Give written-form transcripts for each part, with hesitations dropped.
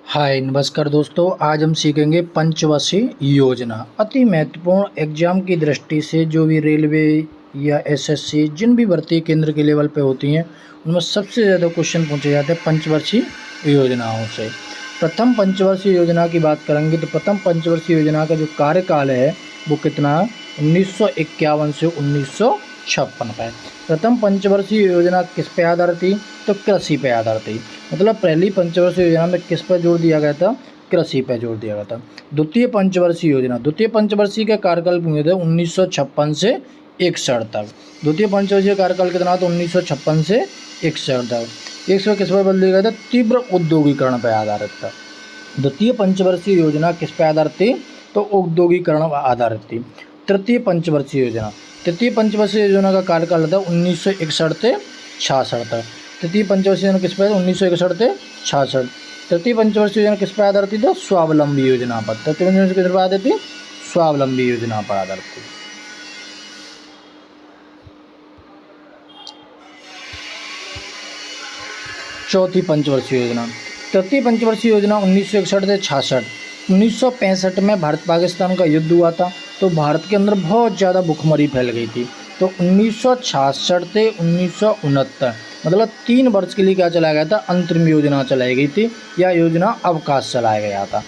हाय नमस्कार दोस्तों, आज हम सीखेंगे पंचवर्षीय योजना। अति महत्वपूर्ण एग्जाम की दृष्टि से जो भी रेलवे या एसएससी जिन भी भर्ती केंद्र के लेवल पे होती हैं उनमें सबसे ज़्यादा क्वेश्चन पूछे जाते हैं पंचवर्षीय योजनाओं से। प्रथम पंचवर्षीय योजना की बात करेंगे तो प्रथम पंचवर्षीय योजना का जो कार्यकाल है वो कितना है, 1951 से 1956 पे। प्रथम पंचवर्षीय योजना किस पे आधारित थी, तो कृषि पे आधारित थी। मतलब पहली पंचवर्षीय योजना में किस पर जोर दिया गया था, कृषि पर जोर दिया गया था। द्वितीय पंचवर्षीय योजना, द्वितीय पंचवर्षीय का कार्यकाल पूरे थे 1956 से 61 तक। द्वितीय पंचवर्षीय कार्यकाल कितना था, 1956 से 61 तक। एक सौ किस पर बदल दिया गया था, तीव्र औद्योगिकरण पर आधारित था। द्वितीय पंचवर्षीय योजना किस पर आधारित थी, तो औद्योगिकरण आधारित थी। तृतीय पंचवर्षीय योजना, तृतीय पंचवर्षीय योजना का कार्यकाल था 1961 से 66 तक। तृतीय पंचवर्षीय योजना किस पर, 1961 से 66। तृतीय पंचवर्षीय योजना किस पर आधारित थी, तो स्वावलंबी योजना पर। तृतीय पंचवर्षीय किस पर आधारित थी, स्वावलंबी योजना पर आधारित थी। चौथी पंचवर्षीय योजना, तृतीय पंचवर्षीय योजना 1961 से 66। 1965 में भारत पाकिस्तान का युद्ध हुआ था, तो भारत के अंदर बहुत ज़्यादा भुखमरी फैल गई थी। तो 1966 से 1969 मतलब 3 वर्ष के लिए क्या चलाया गया था, अंतरिम योजना चलाई गई थी या योजना अवकाश चलाया गया था।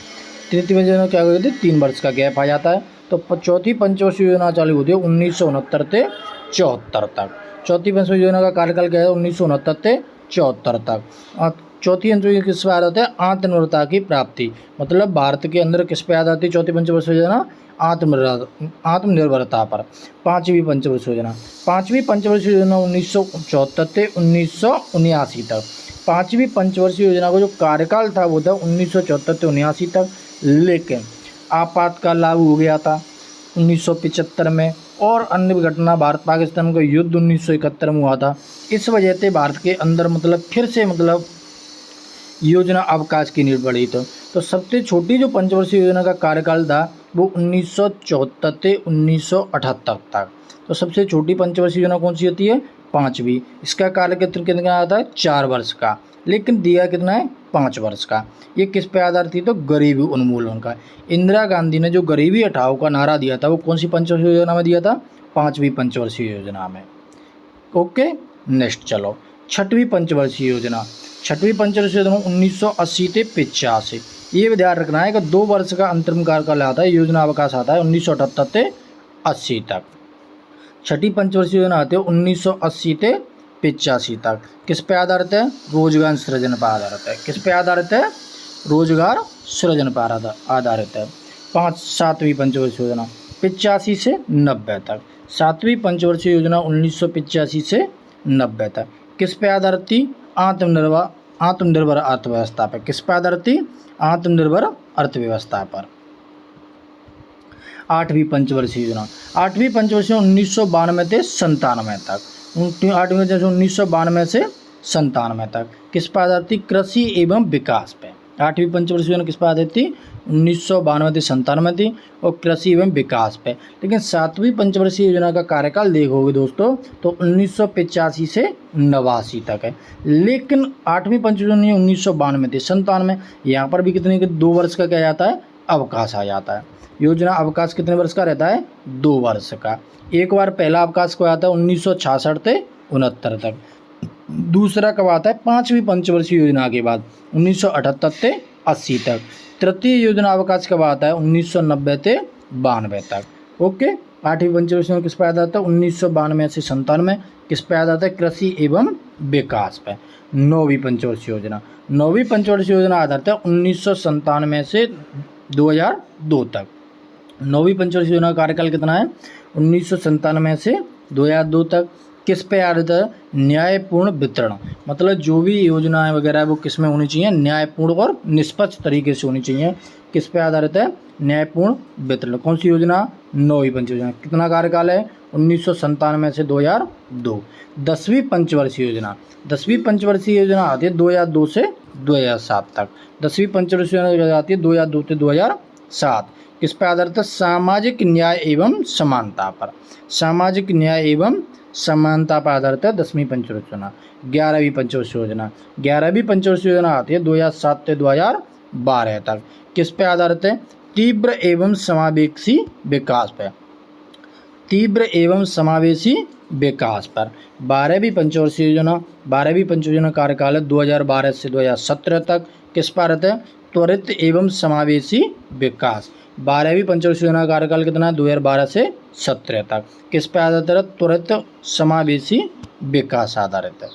तृतीय योजना क्या हो गई थी, 3 वर्ष का गैप आ जाता है। तो चौथी पंचवर्षीय योजना चालू होती है 1969 से 74 तक। चौथी पंचवर्षीय योजना का कार्यकाल क्या है, 1969 से 74 तक। चौथी अंतर्गत किस पर आधारित है, आत्मनिर्भरता की प्राप्ति। मतलब भारत के अंदर किस पे आधारित है चौथी पंचवर्षीय योजना, आत्मनिर्भरता पर। पांचवी पंचवर्षीय योजना, पांचवी पंचवर्षीय योजना 1974 से 1979 तक। पांचवी पंचवर्षीय योजना का जो कार्यकाल था वो था 1974 से 1979 तक, लेकिन आपातकाल लागू हो गया था 1975 में, और अन्य घटना भारत पाकिस्तान का युद्ध 1971 में हुआ था। इस वजह से भारत के अंदर मतलब फिर से योजना अवकाश की नींव पड़ी। तो सबसे छोटी जो पंचवर्षीय योजना का कार्यकाल था वो 1974 से 1978 तक। तो सबसे छोटी पंचवर्षीय योजना कौन सी होती है, पांचवी। इसका कार्यकाल कितना आता है, 4 वर्ष का, लेकिन दिया कितना है, 5 वर्ष का। ये किस पे आधारित थी, तो गरीबी उन्मूलन का। इंदिरा गांधी ने जो गरीबी हटाओ का नारा दिया था वो कौन सी पंचवर्षीय योजना में दिया था, पांचवी पंचवर्षीय योजना में। ओके, नेक्स्ट चलो, छठवीं पंचवर्षीय योजना। छठवीं पंचवर्षीय योजना 1980 से 85। ये ध्यान रखना है कि 2 वर्ष का अंतरिम कार्यकाल आता है, योजना अवकाश आता है 1978 से 80 तक। छठी पंचवर्षीय योजना आती है 1980 से 85 तक। किस पे आधारित है, रोजगार सृजन पर आधारित है। किस पे आधारित है, रोजगार सृजन पर आधारित है। सातवीं पंचवर्षीय योजना 85 से 90 तक। सातवीं पंचवर्षीय योजना 1985 से 90 तक किस पे आधारित थी, आत्मनिर्भर अर्थव्यवस्था पर। किस पे आधारित थी, आत्मनिर्भर अर्थव्यवस्था पर। आठवीं पंचवर्षीय योजना, आठवीं पंचवर्षीय 1992 से 97 तक। आठवीं पंचवर्षीय 1992 से 97 तक किस पर आधारित थी, कृषि एवं विकास पे। आठवीं पंचवर्षीय योजना किस पर आधारित थी, 1992 से 97 थी और कृषि एवं विकास पे। लेकिन सातवीं पंचवर्षीय योजना का कार्यकाल देखोगे दोस्तों तो 1985 से 89 तक है। लेकिन आठवीं पंचवर्षीय 1992 से 97, यहाँ पर भी कितने 2 वर्ष का क्या जाता है, अवकाश आ जाता है। योजना अवकाश कितने वर्ष का रहता है, 2 वर्ष का। एक बार पहला अवकाश को आता है 1966 से 69 तक। दूसरा कब आता है, पांचवी पंचवर्षीय योजना के बाद 1978 से 80 तक। तृतीय योजना अवकाश कब आता है, 1990 से 92 तक। ओके, आठवीं पंचवर्षीय योजना किस पर आधारित है, 1992 से 97 किस पर आधारित है, कृषि एवं विकास पे। नौवीं पंचवर्षीय योजना, नौवीं पंचवर्षीय योजना आधारित है 1997 से 2002 तक। नौवीं पंचवर्षीय योजना का कार्यकाल कितना है, 1997 से 2002 तक। किस पे आधारित है, न्यायपूर्ण वितरण। मतलब जो भी योजनाएं वगैरह वो किस में होनी चाहिए, न्यायपूर्ण और निष्पक्ष तरीके से होनी चाहिए। किस पे आधारित है, न्यायपूर्ण वितरण। कौन सी योजना, नौवीं पंचवर्षीय योजना। कितना कार्यकाल है, 1997 से 2002। 10वीं पंचवर्षीय योजना, 10वीं पंचवर्षीय योजना आती है 2002 से 2007 तक। 10वीं पंचवर्षीय योजना आती है 2002 से 2007। किस पर आधारित है, सामाजिक न्याय एवं समानता पर। सामाजिक न्याय एवं समानता पर आधारित है 10वीं पंचवर्षीय योजना। 11वीं पंचवर्षीय योजना, 11वीं पंचवर्षीय योजना आती है 2007 से 2012 तक। किस पे आधारित है? तीव्र एवं समावेशी विकास पे, तीव्र एवं समावेशी विकास पर। 12वीं पंचवर्षीय योजना कार्यकाल है 2012 से 2017 तक। किस पर आधारित है? त्वरित एवं समावेशी विकास। 12वीं पंचवर्षीय योजना कार्यकाल कितना है? 2012 से 17 तक। किस पर आधारित है? त्वरित समावेशी विकास आधारित है।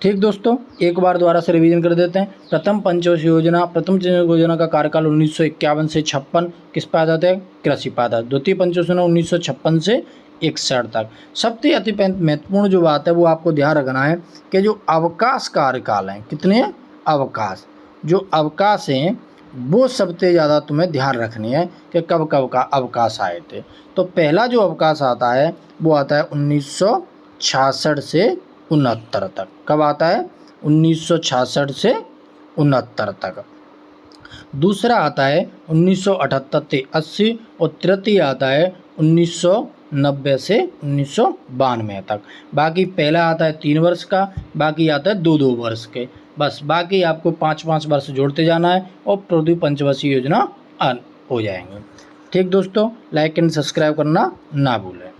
ठीक दोस्तों, एक बार दोबारा से रिवीजन कर देते हैं। प्रथम पंचवर्षीय योजना का कार्यकाल 1951 से 56। किस पर आधारित है? कृषि पर आधारित। द्वितीय पंचवर्षीय योजना 1956 से 61 तक। सबसे अति महत्वपूर्ण जो बात है वो आपको ध्यान रखना है कि जो अवकाश कार्यकाल हैं, कितने अवकाश, जो अवकाश हैं वो सबसे ज़्यादा तुम्हें ध्यान रखनी है कि कब कब का अवकाश आए थे। तो पहला जो अवकाश आता है वो आता है 1966 से 69 तक। कब आता है? 1966 से 69 तक। दूसरा आता है 1978 से 80 और तृतीय आता है 1990 से 1992 तक। बाकी पहला आता है 3 वर्ष का, बाकी आता है 2-2 वर्ष के। बस बाकी आपको 5-5 वर्ष जोड़ते जाना है और पृथ्वी पंचवर्षीय योजना हो जाएंगे। ठीक दोस्तों, लाइक एंड सब्सक्राइब करना ना भूलें।